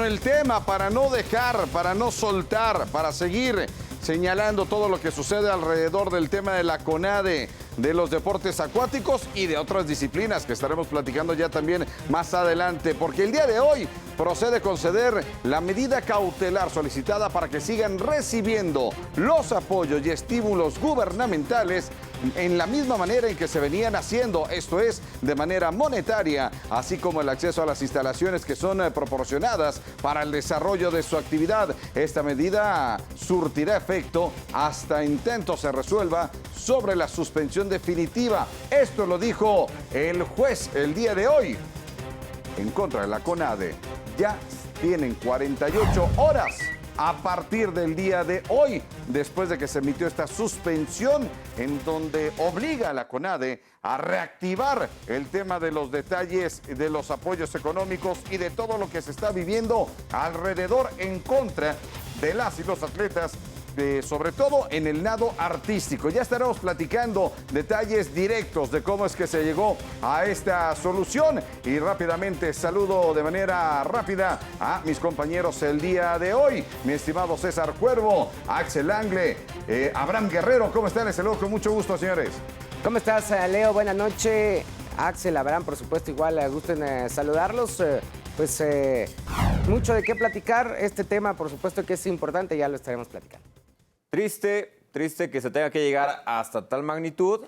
el tema, para no dejar, para no soltar, para seguir señalando todo lo que sucede alrededor del tema de la CONADE, de los deportes acuáticos y de otras disciplinas que estaremos platicando ya también más adelante, porque el día de hoy procede conceder la medida cautelar solicitada para que sigan recibiendo los apoyos y estímulos gubernamentales en la misma manera en que se venían haciendo, esto es, de manera monetaria, así como el acceso a las instalaciones que son proporcionadas para el desarrollo de su actividad. Esta medida surtirá efecto hasta intento se resuelva sobre la suspensión definitiva. Esto lo dijo el juez el día de hoy en contra de la CONADE. Ya tienen 48 horas a partir del día de hoy, después de que se emitió esta suspensión en donde obliga a la CONADE a reactivar el tema de los detalles de los apoyos económicos y de todo lo que se está viviendo alrededor en contra de las y los atletas, sobre todo en el nado artístico. Ya estaremos platicando detalles directos de cómo es que se llegó a esta solución y rápidamente saludo de manera rápida a mis compañeros el día de hoy. Mi estimado César Cuervo, Axel Angle, Abraham Guerrero, ¿cómo están? Les saludo con mucho gusto, señores. ¿Cómo estás, Leo? Buenas noches. Axel, Abraham, por supuesto, igual gusto en saludarlos. Mucho de qué platicar. Este tema, por supuesto, que es importante, ya lo estaremos platicando. Triste que se tenga que llegar hasta tal magnitud,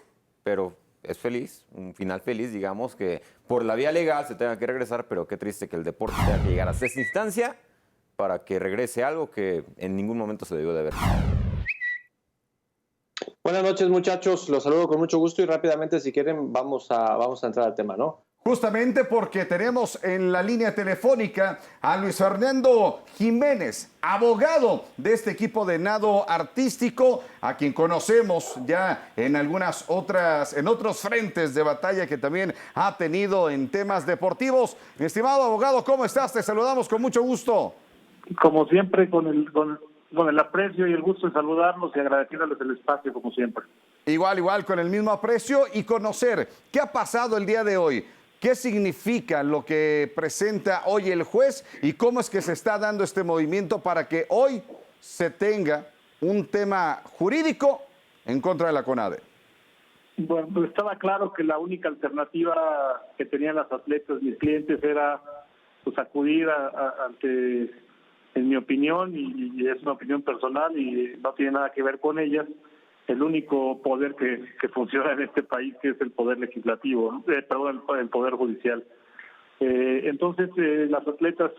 pero es feliz, un final feliz, digamos, que por la vía legal se tenga que regresar, pero qué triste que el deporte tenga que llegar hasta esa instancia para que regrese algo que en ningún momento se debió de haber. Buenas noches, muchachos, los saludo con mucho gusto y rápidamente, si quieren, vamos a entrar al tema, ¿no? Justamente porque tenemos en la línea telefónica a Luis Fernando Jiménez, abogado de este equipo de nado artístico, a quien conocemos ya en otros frentes de batalla que también ha tenido en temas deportivos. Mi estimado abogado, ¿cómo estás? Te saludamos con mucho gusto. Como siempre, con el aprecio y el gusto de saludarlos y agradecerles el espacio, como siempre. Igual, con el mismo aprecio y conocer qué ha pasado el día de hoy. ¿Qué significa lo que presenta hoy el juez y cómo es que se está dando este movimiento para que hoy se tenga un tema jurídico en contra de la CONADE? Bueno, pues estaba claro que la única alternativa que tenían las atletas, mis clientes, era pues acudir ante, en mi opinión, y es una opinión personal y no tiene nada que ver con ellas, el único poder que funciona en este país, que es el poder legislativo, ¿no? El poder judicial. Entonces, las atletas,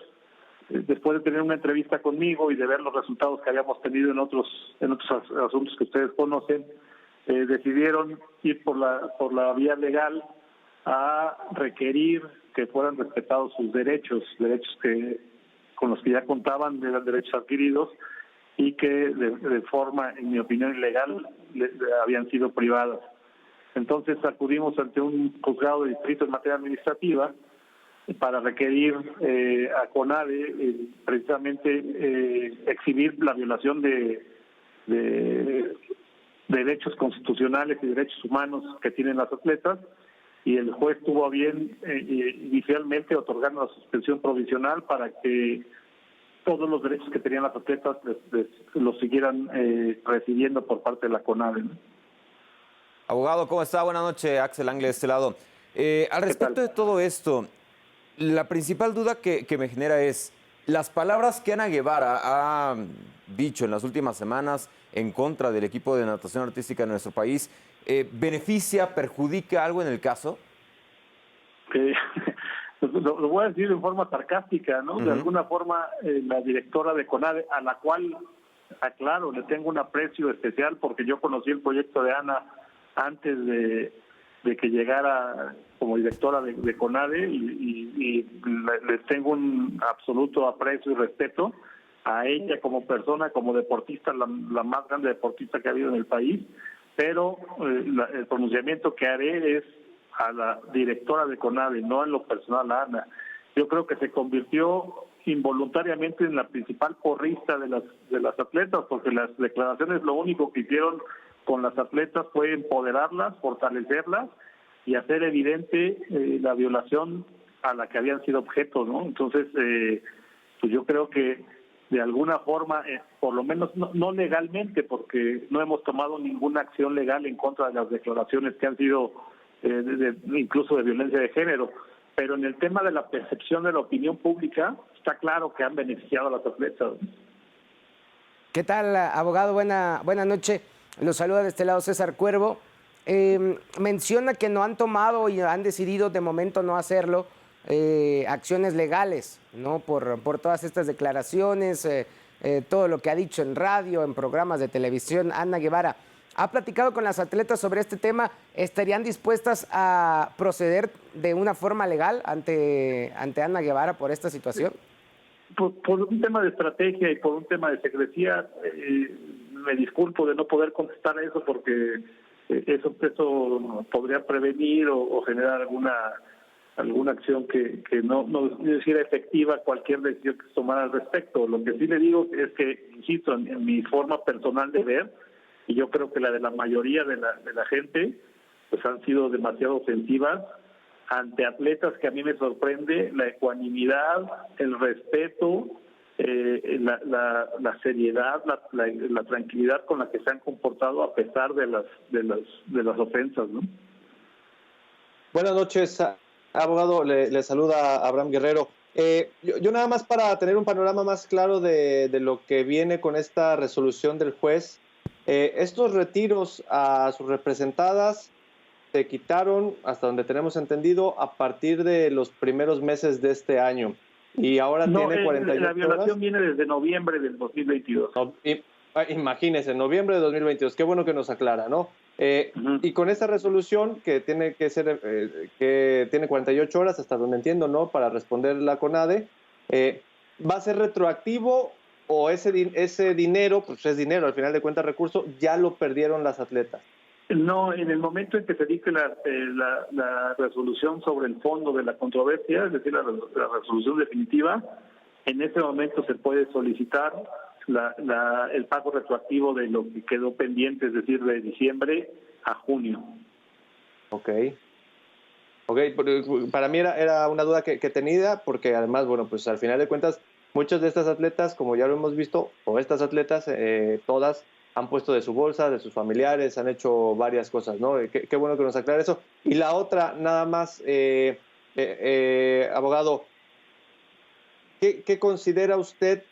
después de tener una entrevista conmigo y de ver los resultados que habíamos tenido en otros asuntos que ustedes conocen, decidieron ir por la vía legal a requerir que fueran respetados sus derechos con los que ya contaban, eran derechos adquiridos, y que de forma, en mi opinión, ilegal, habían sido privadas. Entonces acudimos ante un juzgado de distrito en materia administrativa para requerir a CONADE precisamente exhibir la violación de derechos constitucionales y derechos humanos que tienen las atletas, y el juez tuvo a bien inicialmente otorgar una suspensión provisional para que todos los derechos que tenían las atletas los siguieran recibiendo por parte de la CONADE, ¿no? Abogado, ¿cómo está? Buenas noches, Axel Angle de este lado. Al respecto de todo esto, la principal duda que me genera es, las palabras que Ana Guevara ha dicho en las últimas semanas en contra del equipo de natación artística de nuestro país, ¿beneficia, perjudica algo en el caso? Lo voy a decir de forma sarcástica, ¿no? De alguna forma, la directora de CONADE, a la cual, aclaro, le tengo un aprecio especial porque yo conocí el proyecto de Ana antes de que llegara como directora de CONADE y le tengo un absoluto aprecio y respeto a ella como persona, como deportista, la más grande deportista que ha habido en el país, pero el pronunciamiento que haré es a la directora de CONADE, no en lo personal a Ana. Yo creo que se convirtió involuntariamente en la principal porrista de las atletas, porque las declaraciones lo único que hicieron con las atletas fue empoderarlas, fortalecerlas y hacer evidente la violación a la que habían sido objeto, ¿no? Entonces, pues yo creo que de alguna forma, por lo menos no legalmente, porque no hemos tomado ninguna acción legal en contra de las declaraciones que han sido incluso de violencia de género, pero en el tema de la percepción de la opinión pública, está claro que han beneficiado a las atletas. ¿Qué tal, abogado? Buena noche. Los saluda de este lado César Cuervo. Menciona que no han tomado y han decidido de momento no hacerlo acciones legales, ¿no? Por todas estas declaraciones, todo lo que ha dicho en radio, en programas de televisión. Ana Guevara, ¿ha platicado con las atletas sobre este tema? ¿Estarían dispuestas a proceder de una forma legal ante Ana Guevara por esta situación? Por un tema de estrategia y por un tema de secrecía, me disculpo de no poder contestar a eso porque eso podría prevenir o generar alguna acción que no hiciera efectiva cualquier decisión que se tomara al respecto. Lo que sí le digo es que, insisto, en mi forma personal de ver, y yo creo que la de la mayoría de la gente, pues han sido demasiado ofensivas ante atletas que a mí me sorprende la ecuanimidad, el respeto, la seriedad, la tranquilidad con la que se han comportado a pesar de las ofensas, ¿no? Buenas noches, abogado. Le saluda Abraham Guerrero. Yo nada más para tener un panorama más claro de lo que viene con esta resolución del juez. Estos retiros a sus representadas se quitaron, hasta donde tenemos entendido, a partir de los primeros meses de este año. Y ahora tiene 48 horas. La violación viene desde noviembre del 2022. Imagínese, noviembre de 2022. Qué bueno que nos aclara, ¿no? Y con esta resolución que tiene que ser, que tiene 48 horas, hasta donde entiendo, ¿no? Para responder la CONADE, ¿va a ser retroactivo o ese dinero, pues es dinero, al final de cuentas recurso, ya lo perdieron las atletas? No, en el momento en que se dicte la resolución sobre el fondo de la controversia, es decir, la resolución definitiva, en ese momento se puede solicitar el pago retroactivo de lo que quedó pendiente, es decir, de diciembre a junio. Ok, para mí era una duda que tenía, porque además, bueno, pues al final de cuentas, muchas de estas atletas, como ya lo hemos visto, o estas atletas, todas, han puesto de su bolsa, de sus familiares, han hecho varias cosas, ¿no? Qué bueno que nos aclare eso. Y la otra, nada más, abogado, ¿qué considera usted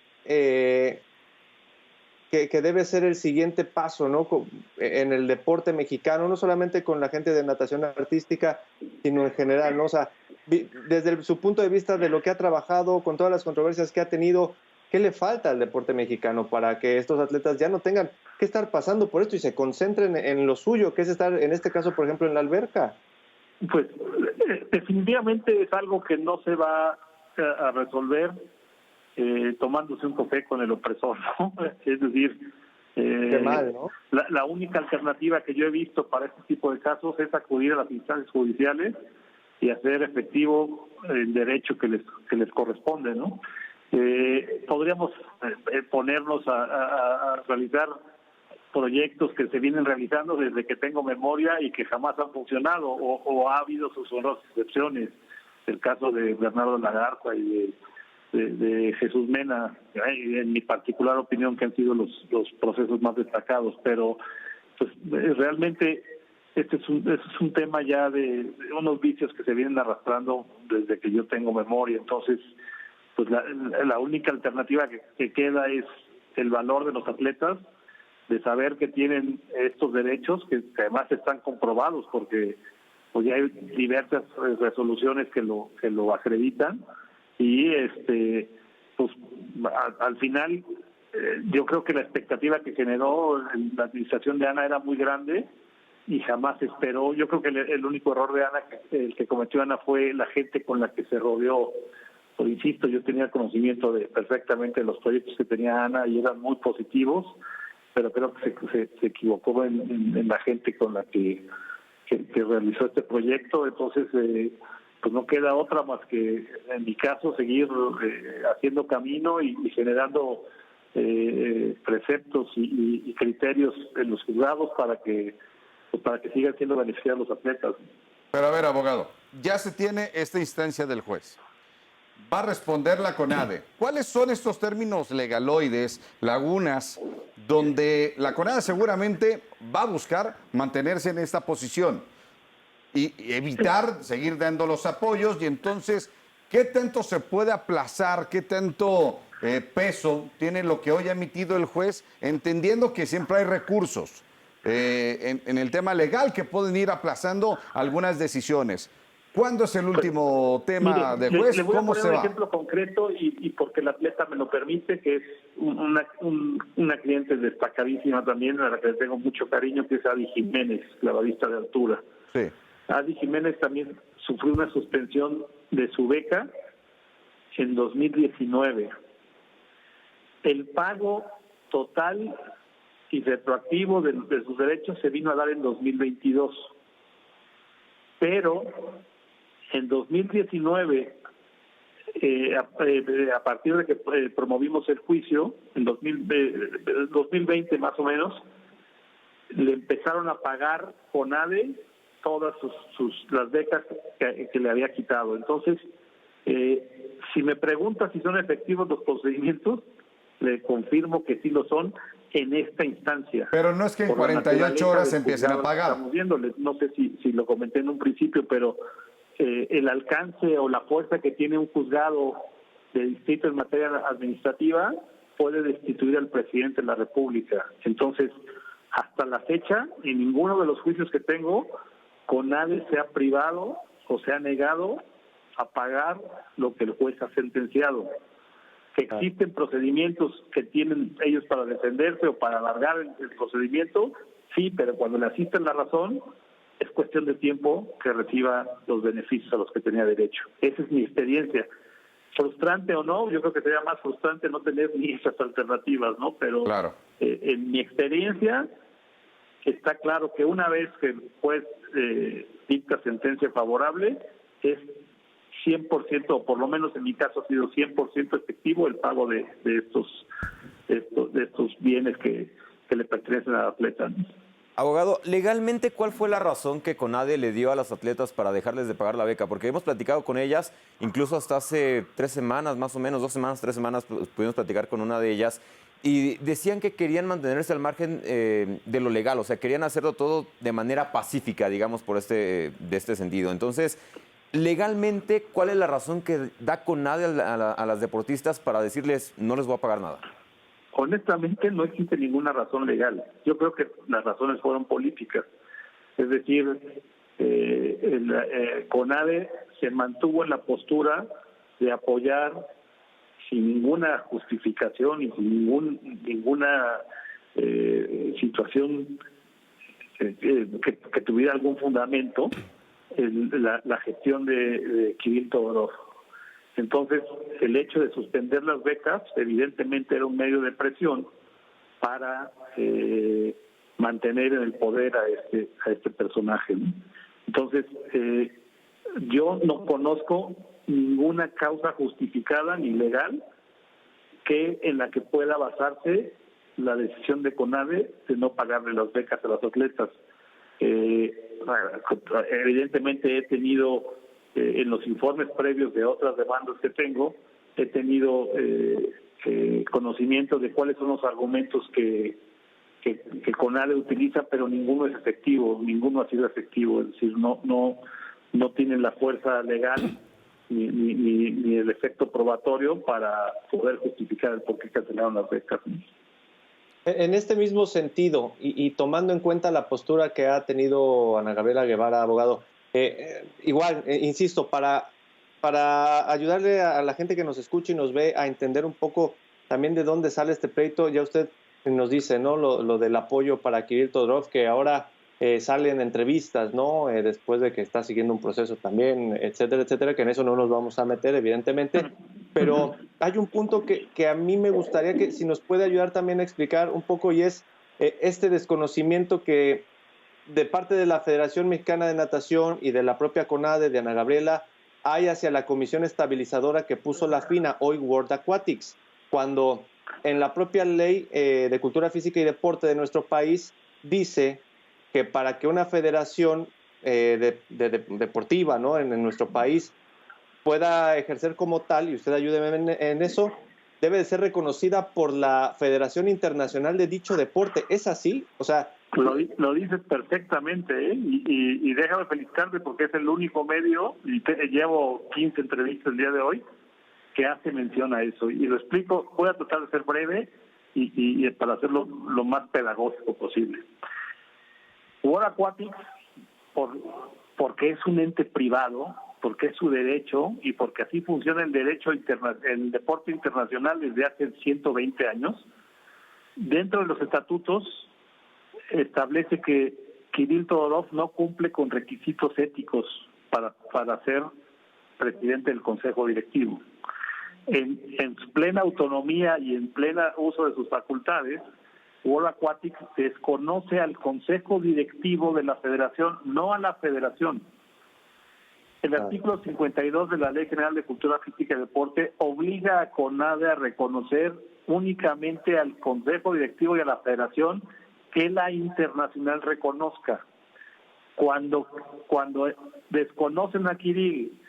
que debe ser el siguiente paso, ¿no? En el deporte mexicano, no solamente con la gente de natación artística, sino en general, ¿no? O sea, desde su punto de vista de lo que ha trabajado, con todas las controversias que ha tenido, ¿qué le falta al deporte mexicano para que estos atletas ya no tengan que estar pasando por esto y se concentren en lo suyo, que es estar, en este caso, por ejemplo, en la alberca? Pues definitivamente es algo que no se va a resolver tomándose un café con el opresor, ¿no? Es decir, Qué mal, ¿no? La única alternativa que yo he visto para este tipo de casos es acudir a las instancias judiciales y hacer efectivo el derecho que les corresponde, ¿no? Podríamos ponernos a realizar proyectos que se vienen realizando desde que tengo memoria y que jamás han funcionado o ha habido sus honrosas excepciones. El caso de Bernardo Lagarza y de Jesús Mena, en mi particular opinión, que han sido los procesos más destacados, pero pues realmente este es un tema ya de unos vicios que se vienen arrastrando desde que yo tengo memoria. Entonces, pues la única alternativa que queda es el valor de los atletas, de saber que tienen estos derechos, que además están comprobados, porque pues ya hay diversas resoluciones que lo acreditan, y pues al final yo creo que la expectativa que generó la administración de Ana era muy grande y jamás esperó. Yo creo que el único error de Ana, el que cometió Ana, fue la gente con la que se rodeó. Pues insisto, yo tenía conocimiento perfectamente de los proyectos que tenía Ana y eran muy positivos, pero creo que se equivocó en la gente con la que realizó este proyecto. Entonces, pues no queda otra más que, en mi caso, seguir haciendo camino y generando preceptos y criterios en los juzgados para que sigan siendo beneficiados los atletas. Pero a ver, abogado, ya se tiene esta instancia del juez. va a responder la CONADE. ¿Cuáles son estos términos legaloides, lagunas, donde la CONADE seguramente va a buscar mantenerse en esta posición y evitar seguir dando los apoyos? Y entonces, ¿qué tanto se puede aplazar? ¿Qué tanto peso tiene lo que hoy ha emitido el juez, entendiendo que siempre hay recursos en el tema legal que pueden ir aplazando algunas decisiones? ¿Cuándo es el último tema de juez? Le voy a ¿Cómo poner se un va? ejemplo concreto y porque el atleta me lo permite, que es una cliente destacadísima también, a la que le tengo mucho cariño, que es Adi Jiménez, clavadista de altura. Sí. Adi Jiménez también sufrió una suspensión de su beca en 2019. El pago total y retroactivo de sus derechos se vino a dar en 2022. Pero en 2019, a partir de que promovimos el juicio, en 2020 más o menos, le empezaron a pagar CONADE todas las becas que le había quitado. Entonces, si me pregunta si son efectivos los procedimientos, le confirmo que sí lo son en esta instancia. Pero no es que en Por la 48 horas naturaleza empiecen a del juzgado que pagar. estamos viéndole. No sé si lo comenté en un principio, pero el alcance o la fuerza que tiene un juzgado de distrito en materia administrativa puede destituir al presidente de la República. Entonces, hasta la fecha, en ninguno de los juicios que tengo, CONADE se ha privado o se ha negado a pagar lo que el juez ha sentenciado. Que existen procedimientos que tienen ellos para defenderse o para alargar el procedimiento, sí, pero cuando le asisten la razón, es cuestión de tiempo que reciba los beneficios a los que tenía derecho. Esa es mi experiencia. Frustrante o no, yo creo que sería más frustrante no tener ni esas alternativas, ¿no? Pero Claro. En mi experiencia está claro que una vez que el juez dicta sentencia favorable, es 100%, o por lo menos en mi caso ha sido 100% efectivo el pago de estos bienes que le pertenecen al atleta. Abogado, legalmente, ¿cuál fue la razón que CONADE le dio a las atletas para dejarles de pagar la beca? Porque hemos platicado con ellas, incluso hasta hace 3 semanas, más o menos, 2 semanas, 3 semanas, pudimos platicar con una de ellas, y decían que querían mantenerse al margen de lo legal, o sea, querían hacerlo todo de manera pacífica, digamos, de este sentido. Entonces, legalmente, ¿cuál es la razón que da CONADE a las deportistas para decirles no les voy a pagar nada? Honestamente, no existe ninguna razón legal. Yo creo que las razones fueron políticas. Es decir, CONADE se mantuvo en la postura de apoyar sin ninguna justificación y sin ninguna situación que tuviera algún fundamento la gestión de Kirill Todorov. Entonces, el hecho de suspender las becas evidentemente era un medio de presión para mantener en el poder a este personaje, ¿no? Entonces, yo no conozco ninguna causa justificada ni legal en la que pueda basarse la decisión de CONADE de no pagarle las becas a las atletas. Evidentemente he tenido en los informes previos de otras demandas que tengo, he tenido conocimiento de cuáles son los argumentos que CONADE utiliza, pero ninguno es efectivo, ninguno ha sido efectivo, es decir, no tienen la fuerza legal ni el efecto probatorio para poder justificar el por qué cancelaron las becas. En este mismo sentido, y tomando en cuenta la postura que ha tenido Ana Gabriela Guevara, abogado, igual, insisto, para ayudarle a la gente que nos escucha y nos ve a entender un poco también de dónde sale este pleito, ya usted nos dice, ¿no? Lo del apoyo para Kirill Todorov, que ahora sale en entrevistas, ¿no? Después de que está siguiendo un proceso también, etcétera, etcétera, que en eso no nos vamos a meter, evidentemente, pero hay un punto que a mí me gustaría que si nos puede ayudar también a explicar un poco, y es este desconocimiento que de parte de la Federación Mexicana de Natación y de la propia CONADE, de Ana Gabriela, hay hacia la comisión estabilizadora que puso la FINA, hoy World Aquatics, cuando en la propia ley de cultura física y deporte de nuestro país dice que para que una federación deportiva, ¿no? en nuestro país pueda ejercer como tal, y usted ayúdeme en eso, debe de ser reconocida por la Federación Internacional de dicho deporte. ¿Es así? O sea... Lo dices perfectamente, ¿eh? Y déjame felicitarte porque es el único medio, y llevo 15 entrevistas el día de hoy, que hace mención a eso. Y lo explico, voy a tratar de ser breve y para hacerlo lo más pedagógico posible. World Aquatics, porque es un ente privado, porque es su derecho y porque así funciona el derecho el deporte internacional desde hace 120 años, dentro de los estatutos establece que Kirill Todorov no cumple con requisitos éticos para ser presidente del Consejo Directivo. En su plena autonomía y en plena uso de sus facultades, World Aquatics desconoce al Consejo Directivo de la Federación, no a la Federación. El artículo 52 de la Ley General de Cultura Física y Deporte obliga a CONADE a reconocer únicamente al Consejo Directivo y a la Federación que la internacional reconozca. Cuando desconocen a Kirill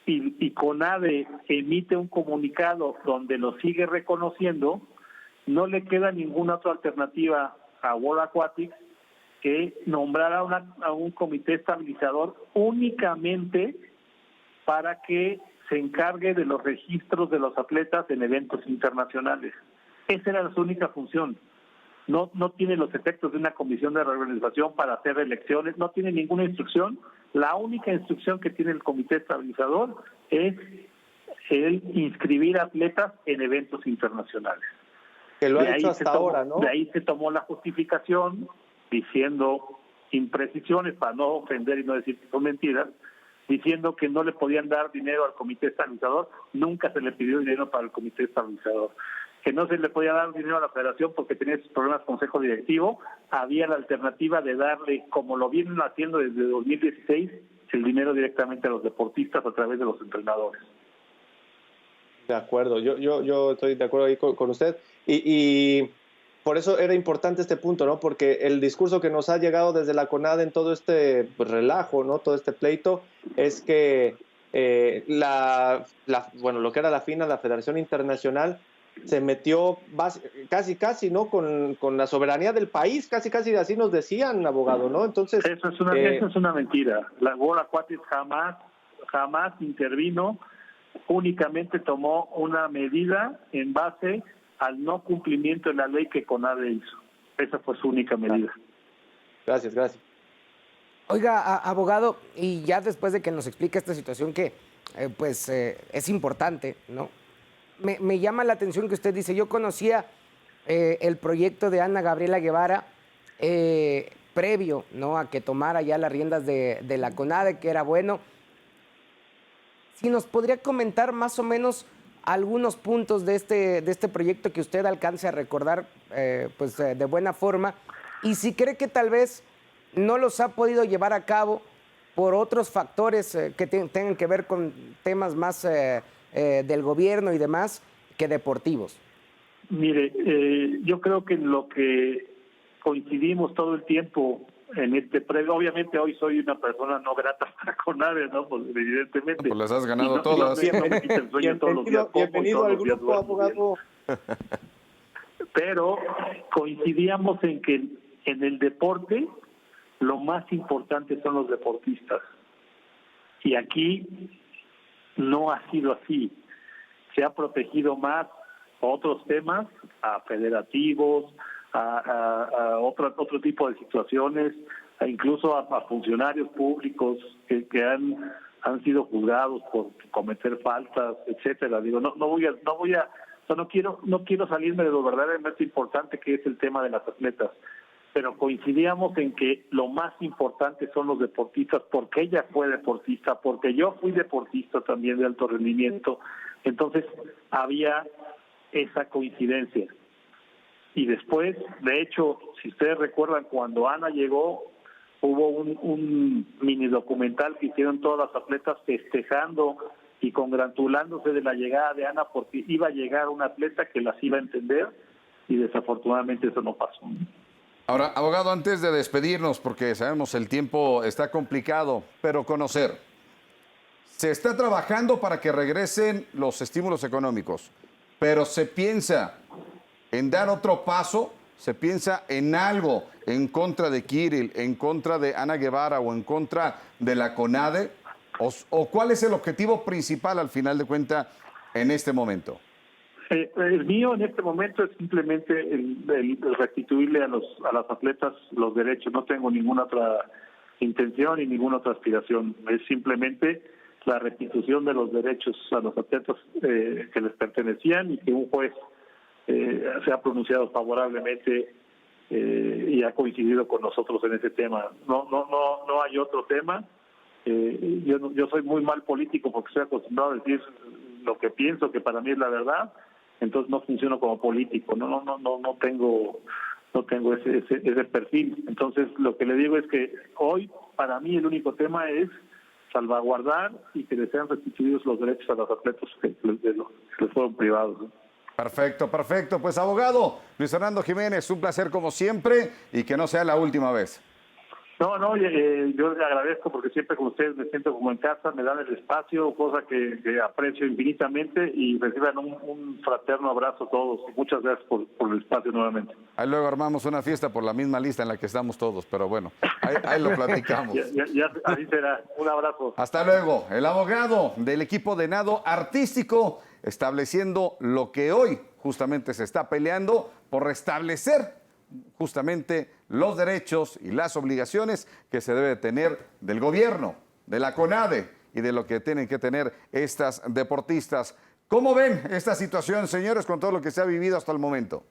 y CONADE emite un comunicado donde lo sigue reconociendo, no le queda ninguna otra alternativa a World Aquatics que nombrar a un comité estabilizador únicamente para que se encargue de los registros de los atletas en eventos internacionales. Esa era su única función. No tiene los efectos de una comisión de reorganización para hacer elecciones, no tiene ninguna instrucción. La única instrucción que tiene el comité estabilizador es el inscribir atletas en eventos internacionales. Que lo ha hecho hasta ahora, ¿no? De ahí se tomó la justificación diciendo imprecisiones, para no ofender y no decir que son mentiras, diciendo que no le podían dar dinero al comité estabilizador. Nunca se le pidió dinero para el comité estabilizador. Que no se le podía dar dinero a la federación porque tenía sus problemas consejo directivo. Había la alternativa de darle, como lo vienen haciendo desde 2016, el dinero directamente a los deportistas a través de los entrenadores. De acuerdo, yo estoy de acuerdo ahí con usted. Y por eso era importante este punto, ¿no? Porque el discurso que nos ha llegado desde la CONADE en todo este relajo, ¿no? Todo este pleito, es que lo que era la FINA, la Federación Internacional, se metió casi, ¿no? Con la soberanía del país, casi así nos decían, abogado, ¿no? Entonces... Eso es una mentira. La World Aquatics jamás intervino, únicamente tomó una medida en base al no cumplimiento de la ley que CONADE hizo. Esa fue su única medida. Gracias. Oiga, abogado, y ya después de que nos explique esta situación que es importante, ¿no? Me llama la atención que usted dice, yo conocía el proyecto de Ana Gabriela Guevara previo, ¿no?, a que tomara ya las riendas de la CONADE, que era bueno. Si nos podría comentar más o menos algunos puntos de este proyecto que usted alcance a recordar de buena forma, y si cree que tal vez no los ha podido llevar a cabo por otros factores que tengan que ver con temas más del gobierno y demás que deportivos. Mire, yo creo que en lo que coincidimos todo el tiempo en este premio, obviamente hoy soy una persona no grata para CONADE, ¿no? Pues evidentemente. Pues las has ganado todas. Bienvenido al grupo, abogado. Pero coincidíamos en que en el deporte lo más importante son los deportistas. Y aquí no ha sido así. Se ha protegido más otros temas, a federativos, a otro tipo de situaciones, incluso a funcionarios públicos que han sido juzgados por cometer faltas, etcétera. Digo, no quiero salirme de lo verdaderamente importante que es el tema de las atletas, pero coincidíamos en que lo más importante son los deportistas, porque ella fue deportista, porque yo fui deportista también de alto rendimiento. Entonces había esa coincidencia. Y después, de hecho, si ustedes recuerdan, cuando Ana llegó, hubo un mini documental que hicieron todas las atletas festejando y congratulándose de la llegada de Ana, porque iba a llegar un atleta que las iba a entender, y desafortunadamente eso no pasó. Ahora, abogado, antes de despedirnos, porque sabemos el tiempo está complicado, pero conocer, Se está trabajando para que regresen los estímulos económicos, pero se piensa en dar otro paso, se piensa en algo en contra de Kirill, en contra de Ana Guevara o en contra de la CONADE, o cuál es el objetivo principal al final de cuentas en este momento. El mío en este momento es simplemente el restituirle a las atletas los derechos. No tengo ninguna otra intención y ninguna otra aspiración. Es simplemente la restitución de los derechos a los atletas que les pertenecían y que un juez se ha pronunciado favorablemente y ha coincidido con nosotros en ese tema. No hay otro tema. Yo soy muy mal político porque estoy acostumbrado a decir lo que pienso, que para mí es la verdad. Entonces no funciono como político. No tengo ese perfil. Entonces lo que le digo es que hoy para mí el único tema es salvaguardar y que les sean restituidos los derechos a los atletas que les fueron privados, ¿no? Perfecto, perfecto. Pues abogado Luis Fernando Jiménez, un placer como siempre y que no sea la última vez. No, yo le agradezco porque siempre con ustedes me siento como en casa, me dan el espacio, cosa que aprecio infinitamente y reciban un fraterno abrazo a todos. Muchas gracias por el espacio nuevamente. Ahí luego armamos una fiesta por la misma lista en la que estamos todos, pero bueno, ahí lo platicamos. ya, así será. Un abrazo. Hasta luego. El abogado del equipo de nado artístico estableciendo lo que hoy justamente se está peleando por restablecer justamente los derechos y las obligaciones que se debe tener del gobierno, de la CONADE y de lo que tienen que tener estas deportistas. ¿Cómo ven esta situación, señores, con todo lo que se ha vivido hasta el momento?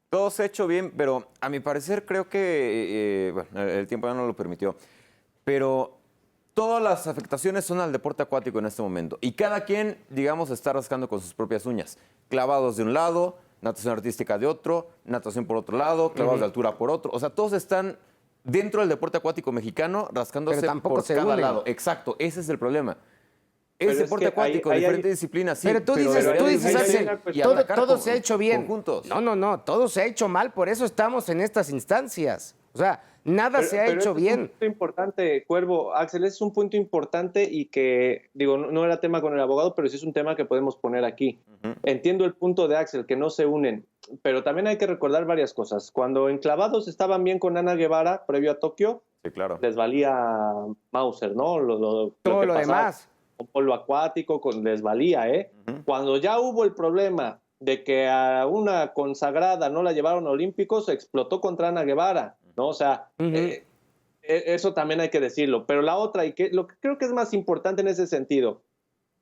Todo se ha hecho bien, pero a mi parecer creo que el tiempo ya no lo permitió. Pero todas las afectaciones son al deporte acuático en este momento. Y cada quien, digamos, está rascando con sus propias uñas. Clavados de un lado, natación artística de otro, natación por otro lado, clavados de altura por otro. O sea, todos están dentro del deporte acuático mexicano rascándose por cada lado. Exacto, ese es el problema. Es deporte acuático, diferentes disciplinas, sí. Pero tú dices, Axel, todo se ha hecho bien. Conjuntos. No, todo se ha hecho mal, por eso estamos en estas instancias. O sea, nada se ha hecho bien. Es un punto importante, Cuervo, Axel, es un punto importante y que, digo, no era tema con el abogado, pero sí es un tema que podemos poner aquí. Entiendo el punto de Axel, que no se unen, pero también hay que recordar varias cosas. Cuando en clavados estaban bien con Ana Guevara, previo a Tokio, sí, claro, les valía Mauser, ¿no? Todo lo demás. Con polo acuático, les valía, ¿eh? Cuando ya hubo el problema de que a una consagrada no la llevaron a Olímpicos, explotó contra Ana Guevara, ¿no? O sea, eso también hay que decirlo. Pero la otra, y lo que creo que es más importante en ese sentido,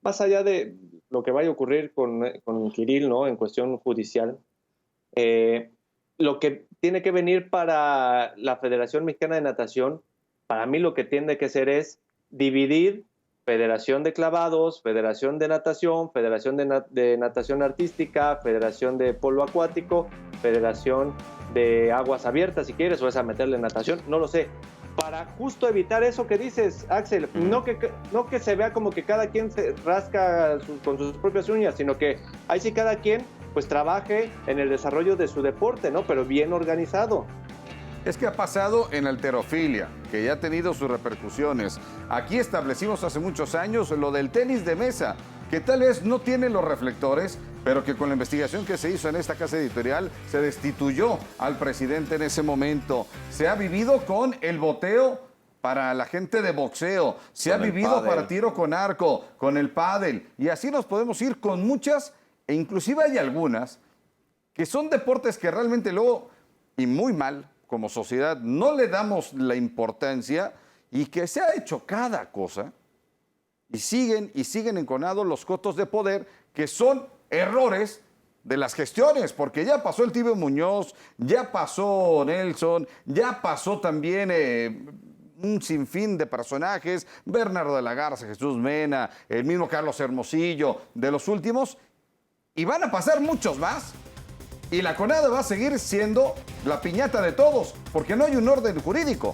más allá de lo que vaya a ocurrir con Kirill, ¿no? En cuestión judicial, lo que tiene que venir para la Federación Mexicana de Natación, para mí lo que tiene que ser es dividir Federación de Clavados, Federación de Natación, Federación de Natación Artística, Federación de Polo Acuático, Federación de Aguas Abiertas, si quieres, o es a meterle natación, no lo sé. Para justo evitar eso que dices, Axel, no que se vea como que cada quien se rasca con sus propias uñas, sino que ahí sí cada quien pues trabaje en el desarrollo de su deporte, ¿no? Pero bien organizado. Es que ha pasado en halterofilia, que ya ha tenido sus repercusiones. Aquí establecimos hace muchos años lo del tenis de mesa, que tal vez no tiene los reflectores, pero que con la investigación que se hizo en esta casa editorial se destituyó al presidente en ese momento. Se ha vivido con el boteo para la gente de boxeo, se ha vivido para tiro con arco, con el pádel, y así nos podemos ir con muchas, e inclusive hay algunas que son deportes que realmente luego, y muy mal, como sociedad no le damos la importancia y que se ha hecho cada cosa y siguen enconados los cotos de poder que son errores de las gestiones, porque ya pasó el Tibio Muñoz, ya pasó Nelson, ya pasó también un sinfín de personajes, Bernardo de la Garza, Jesús Mena, el mismo Carlos Hermosillo, de los últimos, y van a pasar muchos más. Y la CONADE va a seguir siendo la piñata de todos, porque no hay un orden jurídico.